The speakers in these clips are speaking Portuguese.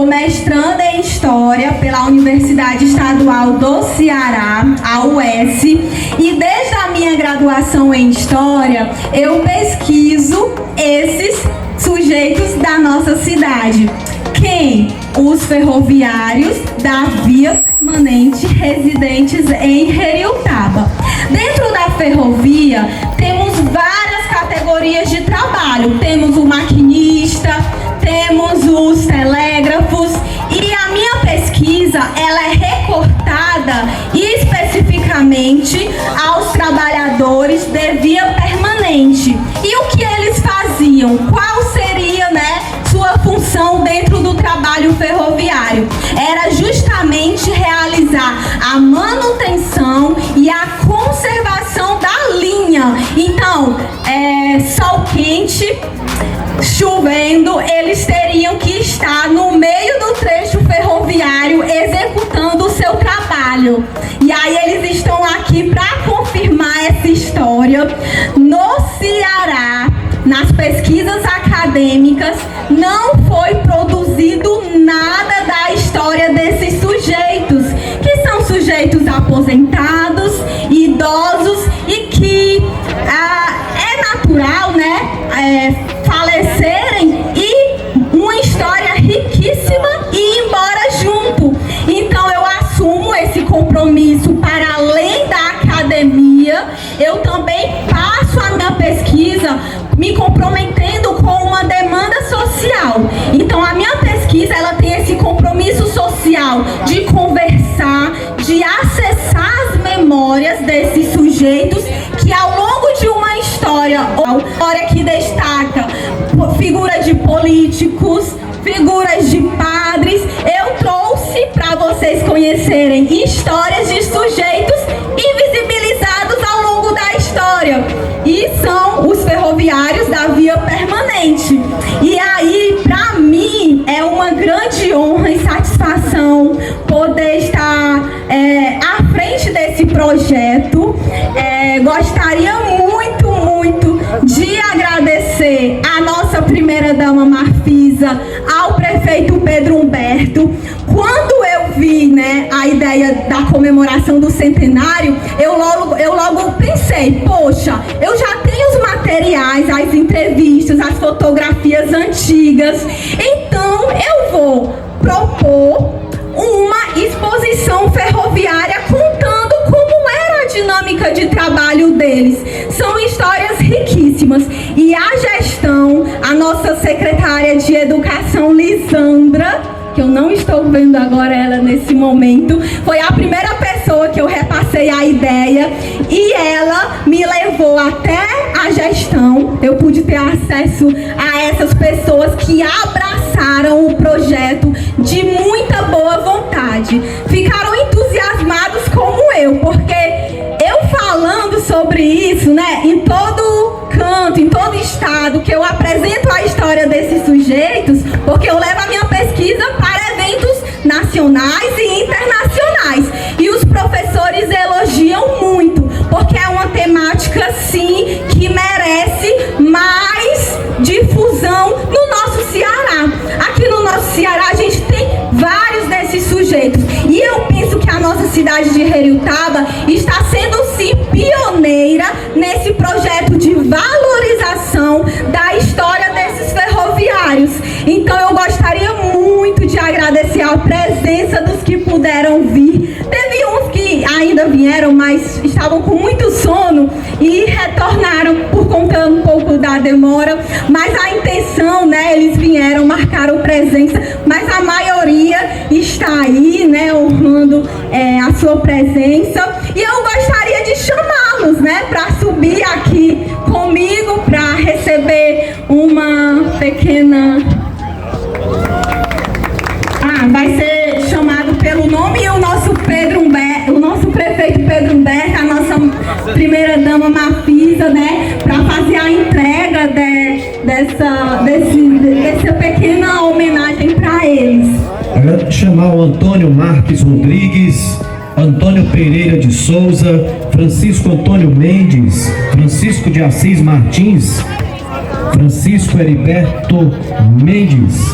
sou mestranda em História pela Universidade Estadual do Ceará, a UES, e desde a minha graduação em História, eu pesquiso esses sujeitos da nossa cidade. Quem? Os ferroviários da via permanente residentes em Heriotaba. Dentro da ferrovia, temos várias categorias de trabalho. Temos o maquinista, temos os telégrafos, e a minha pesquisa, ela é recortada especificamente aos trabalhadores de via permanente. E o que eles faziam? Qual seria, sua função dentro do trabalho ferroviário? Era justamente realizar a manutenção e a conservação da linha. Então, sol quente, chovendo, eles teriam que estar no meio do trecho ferroviário executando o seu trabalho. E aí eles estão aqui para confirmar essa história. No Ceará, nas pesquisas acadêmicas, não foi produzido nada da história desses sujeitos, que são sujeitos aposentados, idosos, e que é natural, falecerem, e uma história riquíssima e ir embora junto. Então eu assumo esse compromisso para além da academia. Eu também passo a minha pesquisa me comprometendo com uma demanda social. Então a minha pesquisa, ela tem esse compromisso social de conversar, de acessar as memórias desses sujeitos que ao longo de uma história que destaca figuras de políticos, figuras de padres, eu trouxe para vocês conhecerem histórias de sujeitos invisibilizados ao longo da história. E são os ferroviários da via permanente. E aí, para mim, é uma grande honra e satisfação poder estar à frente desse projeto. Gostaria muito de agradecer a nossa primeira-dama Marfisa, ao prefeito Pedro Humberto. Quando eu vi, a ideia da comemoração do centenário, eu logo pensei, poxa, eu já tenho os materiais, as entrevistas, as fotografias antigas, então eu vou propor uma exposição ferroviária contando como era a dinâmica de trabalho deles. São histórias riquíssimas. E a gestão, a nossa secretária de Educação, Lisandra, que eu não estou vendo agora ela nesse momento, foi a primeira pessoa que eu repassei a ideia, e ela me levou até a gestão. Eu pude ter acesso a essas pessoas que abraçaram o projeto de muita boa vontade. Ficaram entusiasmados como eu, porque eu falando sobre isso, em todo canto, em todo estado, que eu apresento a história desses sujeitos, porque eu levo a minha pesquisa para eventos nacionais e internacionais. E os professores elogiam muito, porque é uma temática, sim, que merece mais difusão no nosso Ceará. Aqui no nosso Ceará a gente tem vários desses sujeitos. E eu penso que a nossa cidade de Heriotaba está sendo, sim, pioneira nesse projeto de valorização da história desses ferroviários. Então eu gostaria muito de agradecer a presença dos que puderam vir. Teve uns que ainda vieram, mas estavam com muito sono e retornaram por conta um pouco da demora. Mas a intenção, eles vieram, marcaram presença, mas a maioria está aí, honrando a sua presença. E eu gostaria de chamá-los, para subir aqui comigo para receber uma pequena... vai ser chamado pelo nome, e o nosso prefeito Pedro Humberto, a nossa primeira-dama Marfisa, para fazer a entrega dessa pequena homenagem para eles. Agora chamar o Antônio Marques Rodrigues, Antônio Pereira de Souza, Francisco Antônio Mendes, Francisco de Assis Martins, Francisco Heriberto Mendes,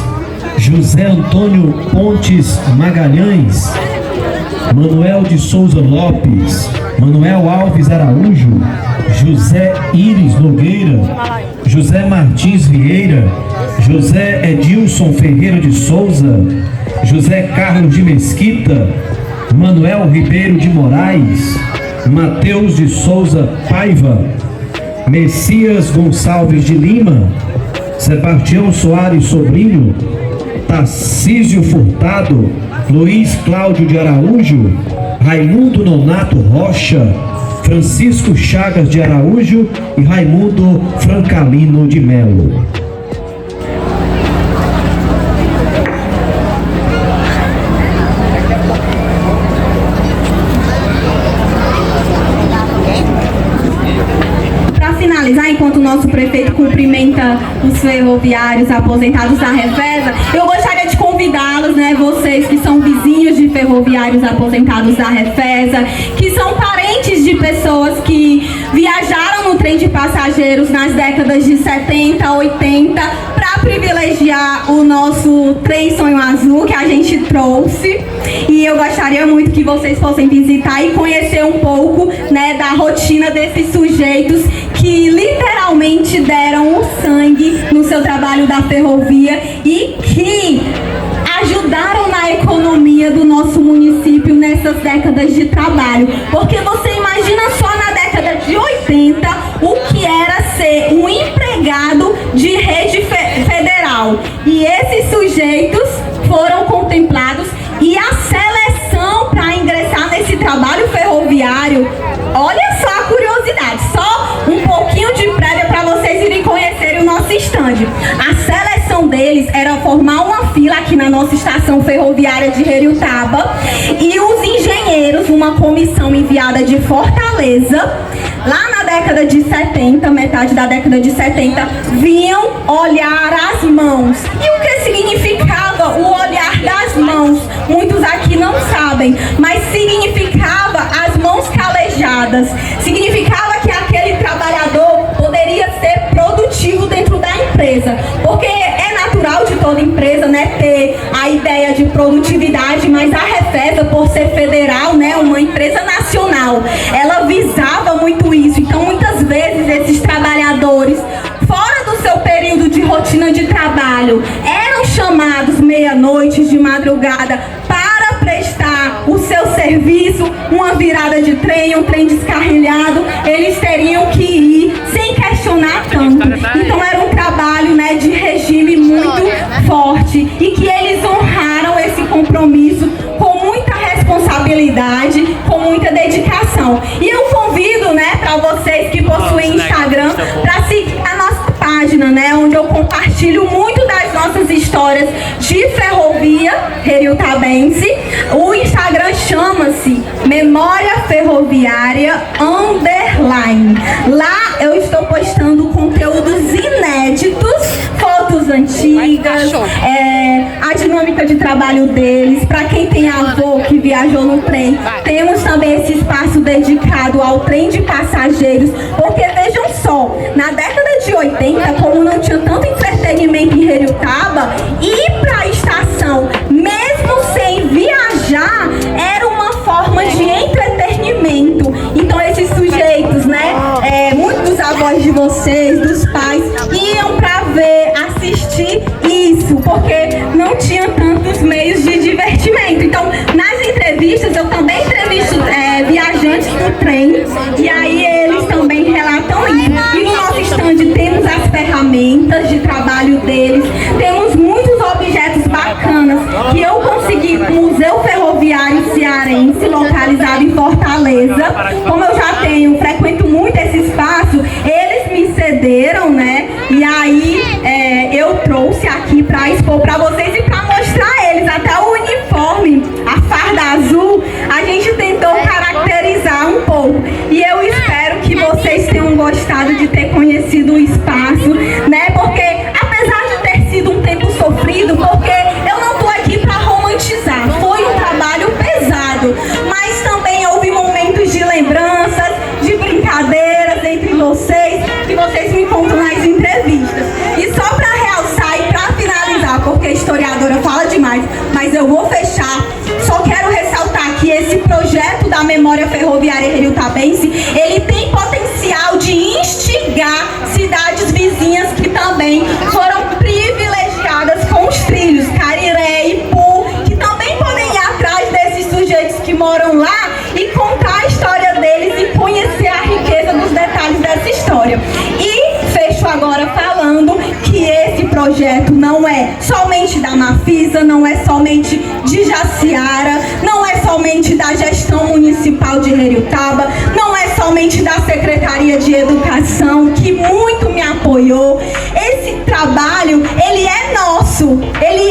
José Antônio Pontes Magalhães, Manuel de Souza Lopes, Manuel Alves Araújo, José Iris Nogueira, José Martins Vieira, José Edilson Ferreira de Souza, José Carlos de Mesquita, Manuel Ribeiro de Moraes, Mateus de Souza Paiva, Messias Gonçalves de Lima, Sebastião Soares Sobrinho, Tarcísio Furtado, Luiz Cláudio de Araújo, Raimundo Nonato Rocha, Francisco Chagas de Araújo e Raimundo Francalino de Melo. Enquanto o nosso prefeito cumprimenta os ferroviários aposentados da Refesa, eu gostaria de convidá-los, né, vocês que são vizinhos de ferroviários aposentados da Refesa, que são parentes de pessoas que viajaram no trem de passageiros nas décadas de 70, 80, para privilegiar o nosso trem Sonho Azul que a gente trouxe. E eu gostaria muito que vocês fossem visitar e conhecer um pouco, né, da rotina desses sujeitos que literalmente deram o sangue no seu trabalho da ferrovia e que ajudaram na economia do nosso município nessas décadas de trabalho. Porque você imagina só na década de 80 o que era ser um empregado de rede federal. E esses sujeitos foram contemplados e a seleção para ingressar nesse trabalho ferroviário, olha só a curiosidade, só um pouquinho de prévia para vocês irem conhecerem o nosso estande. A seleção deles era formar uma fila aqui na nossa estação ferroviária de Heriotaba e os engenheiros, uma comissão enviada de Fortaleza, lá na década de 70, metade da década de 70, vinham olhar as mãos. E o que significava o olhar das mãos? Muitos aqui não sabem, mas significava as mãos calejadas. Significava que aquele trabalhador poderia ser produtivo dentro da empresa, porque é natural de toda empresa, né, ter a ideia de produtividade, mas a Refesa, por ser federal, né, uma empresa nacional, ela visava muito isso. Então, muitas vezes, esses trabalhadores, fora do seu período de rotina de trabalho, eram chamados meia-noite, de madrugada, para prestar o seu serviço, uma virada de trem, um trem descarrilhado, eles teriam que ir sem questionar tanto. Então era um trabalho, né, de regime muito forte e que eles honraram esse compromisso com muita responsabilidade, com muita dedicação. E eu convido, né, para vocês que possuem Instagram, para seguir a nossa página, né, onde eu compartilho muito das nossas histórias de ferrovia heriotabense. O Instagram chama-se Memória Ferroviária _. Lá eu estou postando conteúdos inéditos, fotos antigas, a dinâmica de trabalho deles. Para quem tem avô que viajou no trem, temos também esse espaço dedicado ao trem de passageiros, porque vejam só, na década de 80, como não tinha tanto entretenimento em Heriotaba, ir para a estação, mesmo sem viajar, era uma forma de entretenimento. Então esses sujeitos, né, muitos dos avós de vocês, dos pais, iam para ver, assistir isso, porque não tinha tantos meios de divertimento. Então, nas entrevistas, eu também entrevisto viajantes do trem, e aí eles também relatam isso. E no nosso estande temos as ferramentas de trabalho deles, temos muitos objetos bacanas que eu consegui com o Museu Ferroviário Cearense, localizado em Fortaleza. Como eu já frequento muito esse espaço, eles me cederam, né? E aí eu trouxe aqui para expor para vocês e para mostrar eles. Até o uniforme, a farda azul, a gente tentou caracterizar um pouco. E eu espero que vocês tenham gostado de ter conhecido o espaço, né? Porque apesar de ter sido um tempo sofrido, porque eu não tô aqui para romantizar, foi um trabalho pesado, mas também houve momentos de lembranças, de brincadeiras entre vocês, que vocês me contam nas entrevistas. E só para realçar e para finalizar, porque historiadora eu vou fechar. Só quero ressaltar que esse projeto da memória ferroviária heriutabense, ele tem potencial de instigar cidades vizinhas que também foram privilegiadas com os trilhos, Cariré e Ipu, que também podem ir atrás desses sujeitos que moram lá e contar a história deles e conhecer a riqueza dos detalhes dessa história. E fecho agora falando que esse projeto não é somente da Mafisa, não é somente de Jaciara, não é somente da gestão municipal de Heriotaba, não é somente da Secretaria de Educação, que muito me apoiou. Esse trabalho, ele é nosso, ele